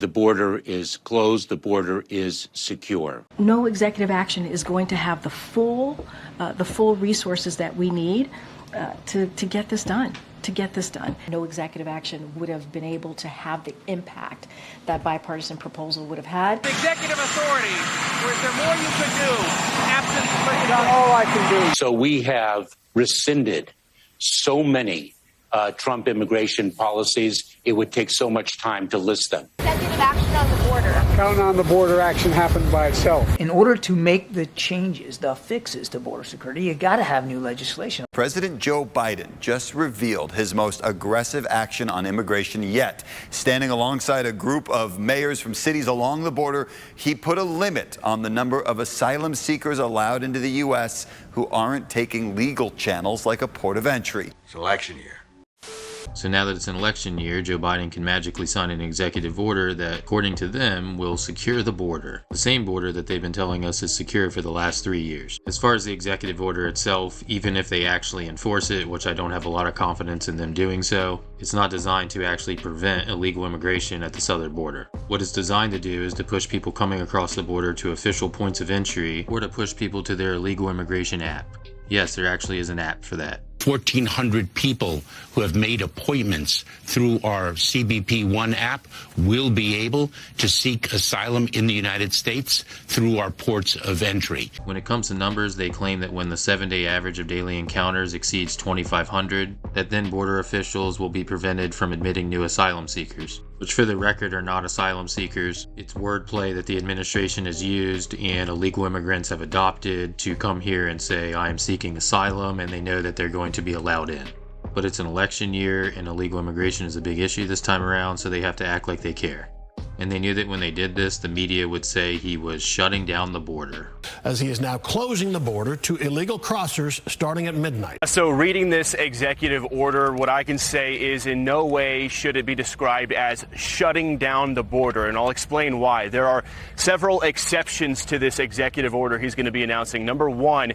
The border is closed. The border is secure. No executive action is going to have the full resources that we need to get this done. No executive action would have been able to have the impact that bipartisan proposal would have had. Executive authority, or is there more you could do? Absent not all I can do. So we have rescinded so many Trump immigration policies, it would take so much time to list them. Executive action on the border. Counting on the border action happened by itself. In order to make the changes, the fixes to border security, you got to have new legislation. President Joe Biden just revealed his most aggressive action on immigration yet. Standing alongside a group of mayors from cities along the border, he put a limit on the number of asylum seekers allowed into the U.S. who aren't taking legal channels like a port of entry. It's election year. So now that it's an election year, Joe Biden can magically sign an executive order that, according to them, will secure the border. The same border that they've been telling us is secure for the last 3 years. As far as the executive order itself, even if they actually enforce it, which I don't have a lot of confidence in them doing so, it's not designed to actually prevent illegal immigration at the southern border. What it's designed to do is to push people coming across the border to official points of entry, or to push people to their illegal immigration app. Yes, there actually is an app for that. 1,400 people who have made appointments through our CBP One app will be able to seek asylum in the United States through our ports of entry. When it comes to numbers, they claim that when the 7-day average of daily encounters exceeds 2,500, that then border officials will be prevented from admitting new asylum seekers, which for the record are not asylum seekers. It's wordplay that the administration has used and illegal immigrants have adopted to come here and say, I am seeking asylum, and they know that they're going to be allowed in. But it's an election year and illegal immigration is a big issue this time around, so they have to act like they care. And they knew that when they did this, the media would say he was shutting down the border. As he is now closing the border to illegal crossers starting at midnight. So reading this executive order, what I can say is in no way should it be described as shutting down the border. And I'll explain why. There are several exceptions to this executive order he's going to be announcing. Number one,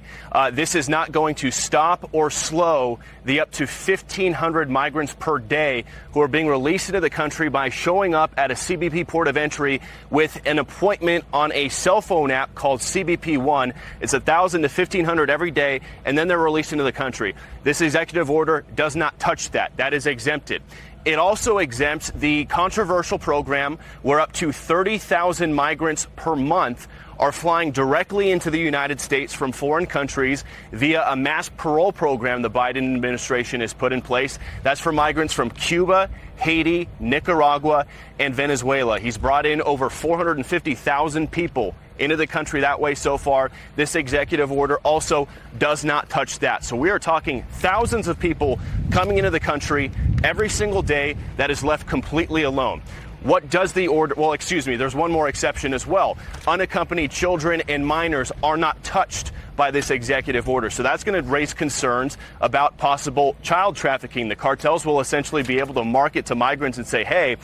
this is not going to stop or slow the up to 1,500 migrants per day who are being released into the country by showing up at a CBP port of entry with an appointment on a cell phone app called CBP One. It's 1,000 to 1,500 every day, and then they're released into the country. This executive order does not touch that. That is exempted. It also exempts the controversial program where up to 30,000 migrants per month are flying directly into the United States from foreign countries via a mass parole program the Biden administration has put in place. That's for migrants from Cuba, Haiti, Nicaragua, and Venezuela. He's brought in over 450,000 people into the country that way so far. This executive order also does not touch that. So we are talking thousands of people coming into the country every single day that is left completely alone. What does the order? Well, excuse me, there's one more exception as well. Unaccompanied children and minors are not touched by this executive order. So that's going to raise concerns about possible child trafficking. The cartels will essentially be able to market to migrants and say, hey,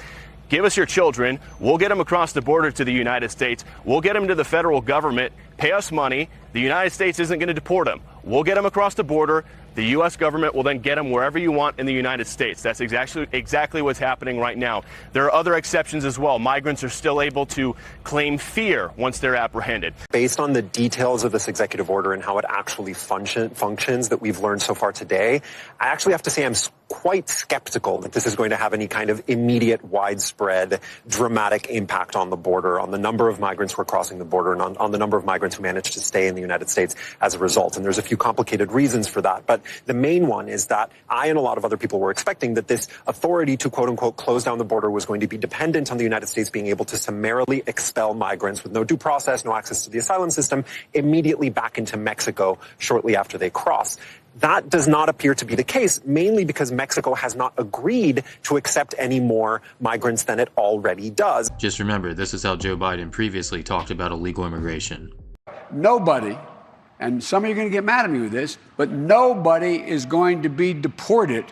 give us your children. We'll get them across the border to the United States. We'll get them to the federal government. Pay us money. The United States isn't going to deport them. We'll get them across the border. The U.S. government will then get them wherever you want in the United States. That's exactly what's happening right now. There are other exceptions as well. Migrants are still able to claim fear once they're apprehended. Based on the details of this executive order and how it actually functions that we've learned so far today, I actually have to say I'm quite skeptical that this is going to have any kind of immediate, widespread, dramatic impact on the border, on the number of migrants who are crossing the border, and on the number of migrants who manage to stay in the United States as a result. And there's a few complicated reasons for that. But the main one is that I and a lot of other people were expecting that this authority to, quote unquote, close down the border was going to be dependent on the United States being able to summarily expel migrants with no due process, no access to the asylum system, immediately back into Mexico shortly after they cross. That does not appear to be the case, mainly because Mexico has not agreed to accept any more migrants than it already does. Just remember, this is how Joe Biden previously talked about illegal immigration. Nobody, and some of you are going to get mad at me with this, but nobody is going to be deported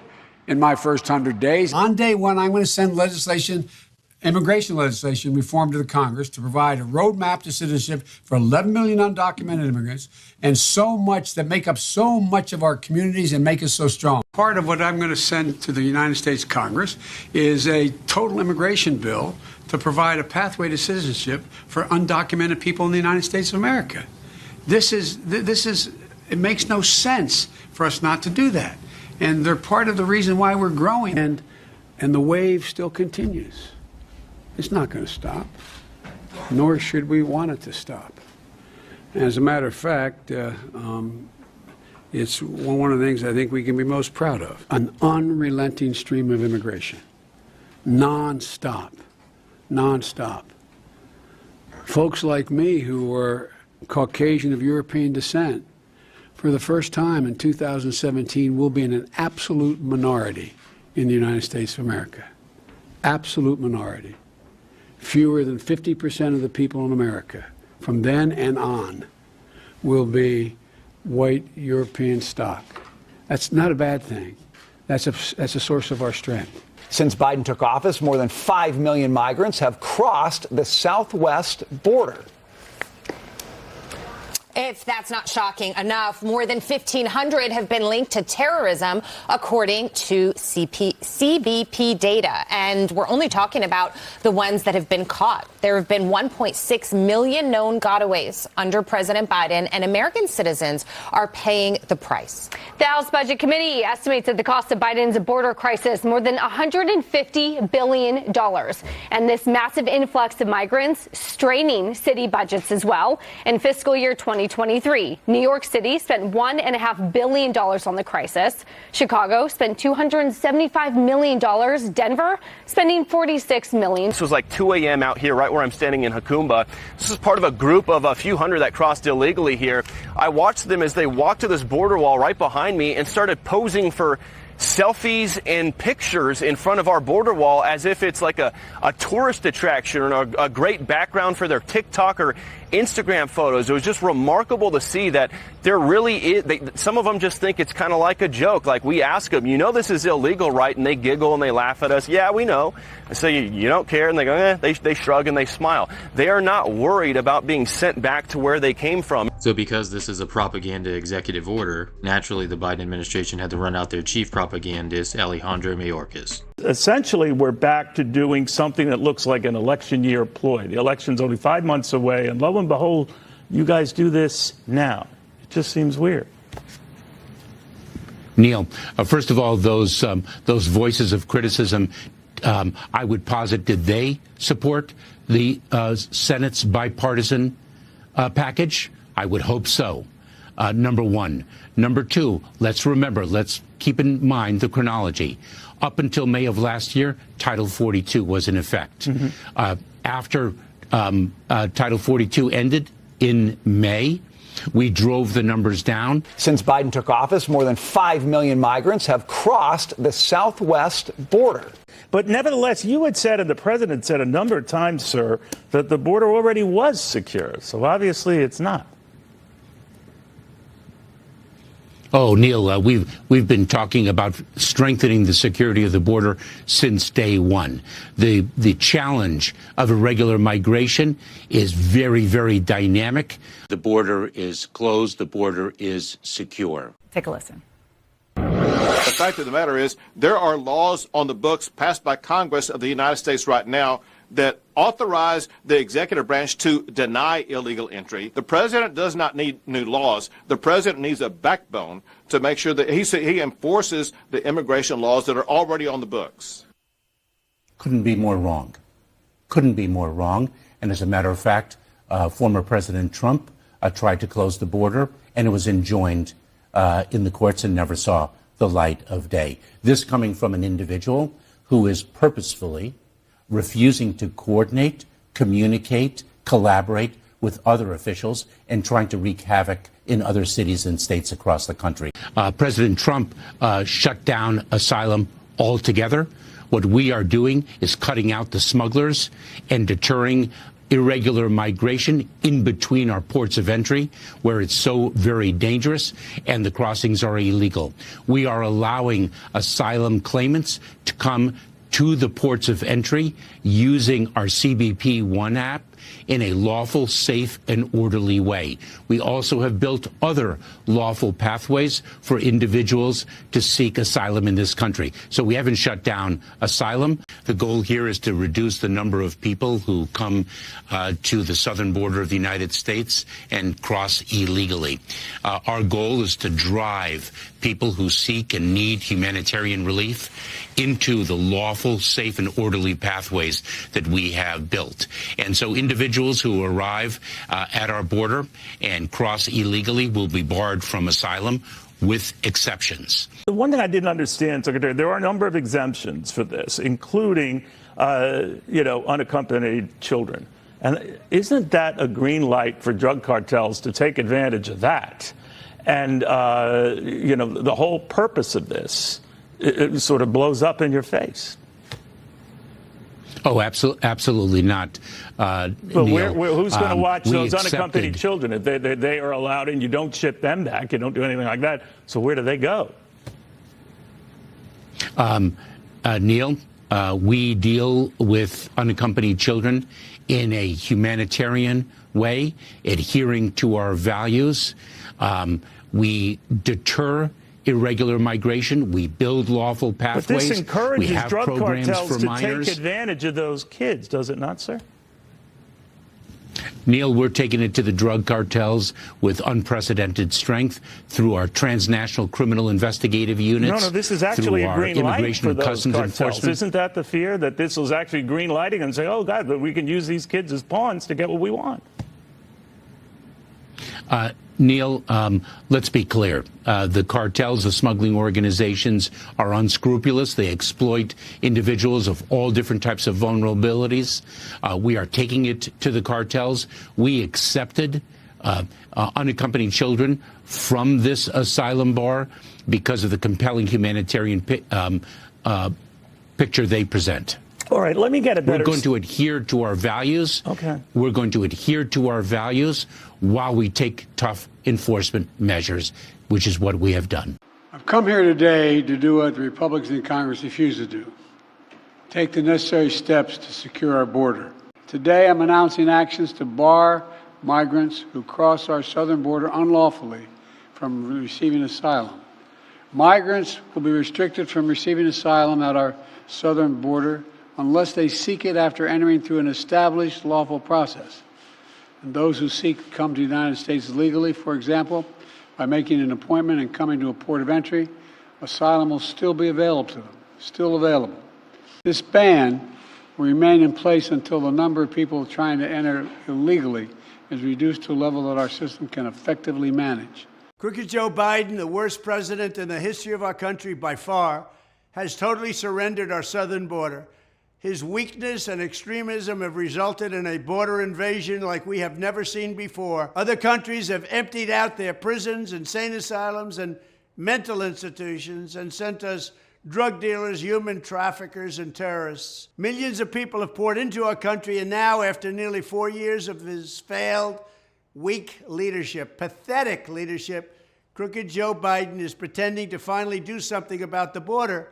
in my first 100 days. On day one, I'm going to send immigration legislation reform to the Congress to provide a roadmap to citizenship for 11 million undocumented immigrants and so much that make up so much of our communities and make us so strong. Part of what I'm going to send to the United States Congress is a total immigration bill to provide a pathway to citizenship for undocumented people in the United States of America. It makes no sense for us not to do that. And they're part of the reason why we're growing. And the wave still continues. It's not going to stop, nor should we want it to stop. As a matter of fact, it's one of the things I think we can be most proud of. An unrelenting stream of immigration. Non-stop. Non-stop. Folks like me who are Caucasian of European descent, for the first time in 2017, will be in an absolute minority in the United States of America. Absolute minority. Fewer than 50% of the people in America, from then and on, will be white European stock. That's not a bad thing. That's a source of our strength. Since Biden took office, more than 5 million migrants have crossed the southwest border. If that's not shocking enough, more than 1,500 have been linked to terrorism, according to CBP data. And we're only talking about the ones that have been caught. There have been 1.6 million known gotaways under President Biden, and American citizens are paying the price. The House Budget Committee estimates that the cost of Biden's border crisis more than $150 billion. And this massive influx of migrants straining city budgets as well. In fiscal year 2023, New York City spent $1.5 billion on the crisis. Chicago spent $275 million. Denver spending $46 million. This was like 2 a.m. out here, right where I'm standing in Jacumba. This is part of a group of a few hundred that crossed illegally here. I watched them as they walked to this border wall right behind me and started posing for selfies and pictures in front of our border wall as if it's like a tourist attraction or a great background for their TikTok or Instagram photos. It was just remarkable to see that there really is, some of them just think it's kind of like a joke. Like we ask them, you know this is illegal, right? And they giggle and they laugh at us. Yeah, we know. I say, you don't care. And they go, they shrug and they smile. They are not worried about being sent back to where they came from. So because this is a propaganda executive order, naturally the Biden administration had to run out their chief propagandist, Alejandro Mayorkas. Essentially, we're back to doing something that looks like an election year ploy. The election's only 5 months away, and lo and behold, you guys do this now. It just seems weird. Neil, first of all, those voices of criticism, I would posit, did they support the Senate's bipartisan package? I would hope so. Number one. Number two, let's keep in mind the chronology. Up until May of last year, Title 42 was in effect. After Title 42 ended in May, we drove the numbers down. Since Biden took office, more than 5 million migrants have crossed the southwest border. But nevertheless, you had said, and the president said a number of times, sir, that the border already was secure. So obviously it's not. Oh, Neil, we've been talking about strengthening the security of the border since day one. The challenge of irregular migration is very, very dynamic. The border is closed. The border is secure. Take a listen. The fact of the matter is there are laws on the books passed by Congress of the United States right now that authorize the executive branch to deny illegal entry. The president does not need new laws. The president needs a backbone to make sure that he enforces the immigration laws that are already on the books. Couldn't be more wrong. Couldn't be more wrong. And as a matter of fact, former President Trump tried to close the border, and it was enjoined in the courts and never saw the light of day. This coming from an individual who is purposefully refusing to coordinate, communicate, collaborate with other officials, and trying to wreak havoc in other cities and states across the country. President Trump shut down asylum altogether. What we are doing is cutting out the smugglers and deterring irregular migration in between our ports of entry, where it's so very dangerous and the crossings are illegal. We are allowing asylum claimants to come to the ports of entry using our CBP One app in a lawful, safe, and orderly way. We also have built other lawful pathways for individuals to seek asylum in this country. So we haven't shut down asylum. The goal here is to reduce the number of people who come to the southern border of the United States and cross illegally. Our goal is to drive people who seek and need humanitarian relief into the lawful, safe, and orderly pathways that we have built. And so individuals who arrive at our border and cross illegally will be barred from asylum, with exceptions. The one thing I didn't understand, Secretary, there are a number of exemptions for this, including, unaccompanied children. And isn't that a green light for drug cartels to take advantage of that? And, the whole purpose of this, it sort of blows up in your face. Oh, absolutely not. But Neil, who's going to watch those unaccompanied accepted children? If they are allowed in, you don't ship them back, you don't do anything like that. So where do they go? Neil, we deal with unaccompanied children in a humanitarian way, adhering to our values. We deter irregular migration. We build lawful pathways. But this encourages we have drug programs cartels for to minors. take advantage of those kids, does it not, sir? Neil, we're taking it to the drug cartels with unprecedented strength through our transnational criminal investigative units. No, this is actually a green light for those cartels. Enforcement. Isn't that the fear, that this was actually green lighting and say, oh, God, but we can use these kids as pawns to get what we want? Neil, let's be clear. The cartels, the smuggling organizations are unscrupulous. They exploit individuals of all different types of vulnerabilities. We are taking it to the cartels. We accepted unaccompanied children from this asylum bar because of the compelling humanitarian picture they present. All right, let me get a better... We're going to adhere to our values. Okay. We're going to adhere to our values while we take tough enforcement measures, which is what we have done. I've come here today to do what the Republicans in Congress refuse to do. Take the necessary steps to secure our border. Today, I'm announcing actions to bar migrants who cross our southern border unlawfully from receiving asylum. Migrants will be restricted from receiving asylum at our southern border unless they seek it after entering through an established lawful process. And those who seek to come to the United States legally, for example, by making an appointment and coming to a port of entry, asylum will still be available to them, still available. This ban will remain in place until the number of people trying to enter illegally is reduced to a level that our system can effectively manage. Crooked Joe Biden, the worst president in the history of our country by far, has totally surrendered our southern border. His weakness and extremism have resulted in a border invasion like we have never seen before. Other countries have emptied out their prisons, insane asylums, and mental institutions and sent us drug dealers, human traffickers, and terrorists. Millions of people have poured into our country, and now, after nearly 4 years of his failed, weak leadership, pathetic leadership, crooked Joe Biden is pretending to finally do something about the border.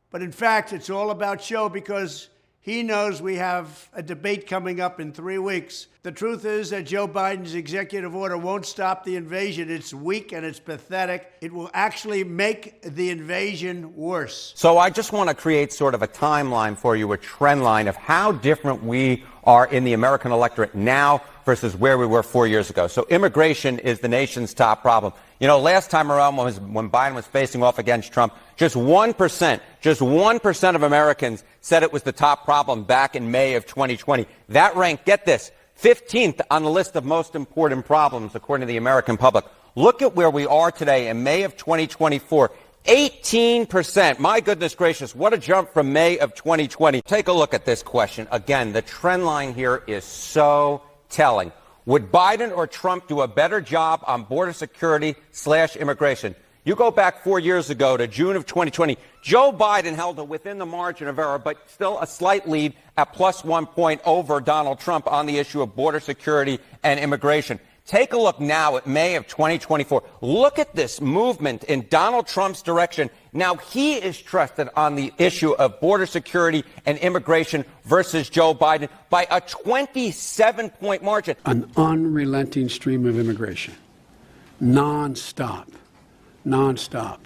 But in fact, it's all about show because he knows we have a debate coming up in 3 weeks. The truth is that Joe Biden's executive order won't stop the invasion. It's weak and it's pathetic. It will actually make the invasion worse. So I just want to create sort of a timeline for you, a trend line of how different we are in the American electorate now versus where we were 4 years ago. So immigration is the nation's top problem. You know, last time around when Biden was facing off against Trump, just 1% of Americans said it was the top problem back in May of 2020. That ranked, get this, 15th on the list of most important problems, according to the American public. Look at where we are today in May of 2024. 18%. My goodness gracious, what a jump from May of 2020. Take a look at this question. Again, the trend line here is so telling. Would Biden or Trump do a better job on border security / immigration? You go back 4 years ago to June of 2020. Joe Biden held it within the margin of error, but still a slight lead at +1 point over Donald Trump on the issue of border security and immigration. Take a look now at May of 2024. Look at this movement in Donald Trump's direction. Now he is trusted on the issue of border security and immigration versus Joe Biden by a 27-point margin. An unrelenting stream of immigration. Non-stop. Non-stop.